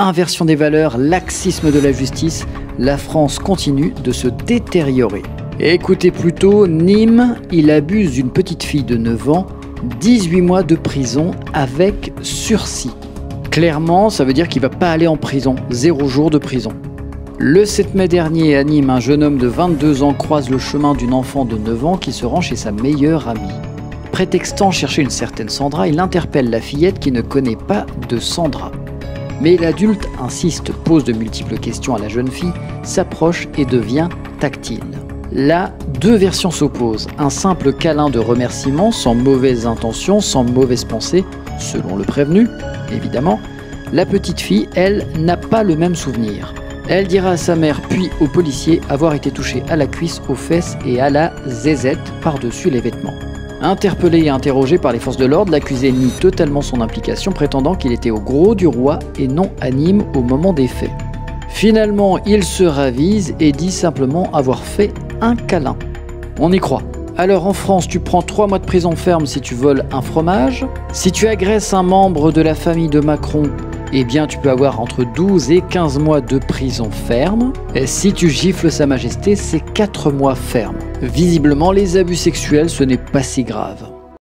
Inversion des valeurs, laxisme de la justice, la France continue de se détériorer. Écoutez plutôt, Nîmes, il abuse d'une petite fille de 9 ans, 18 mois de prison avec sursis. Clairement, ça veut dire qu'il ne va pas aller en prison, 0 jour de prison. Le 7 mai dernier, à Nîmes, un jeune homme de 22 ans croise le chemin d'une enfant de 9 ans qui se rend chez sa meilleure amie. Prétextant chercher une certaine Sandra, il interpelle la fillette qui ne connaît pas de Sandra. Mais l'adulte insiste, pose de multiples questions à la jeune fille, s'approche et devient tactile. Là, 2 versions s'opposent. Un simple câlin de remerciement, sans mauvaise intention, sans mauvaise pensée, selon le prévenu, évidemment. La petite fille, elle, n'a pas le même souvenir. Elle dira à sa mère puis au policier avoir été touchée à la cuisse, aux fesses et à la zézette par-dessus les vêtements. Interpellé et interrogé par les forces de l'ordre, l'accusé nie totalement son implication, prétendant qu'il était au Gros du Roi et non à Nîmes au moment des faits. Finalement, il se ravise et dit simplement avoir fait un câlin. On y croit. Alors en France, tu prends 3 mois de prison ferme si tu voles un fromage. Si tu agresses un membre de la famille de Macron, eh bien tu peux avoir entre 12 et 15 mois de prison ferme. Et si tu gifles Sa Majesté, c'est 4 mois ferme. Visiblement, les abus sexuels, ce n'est pas si grave.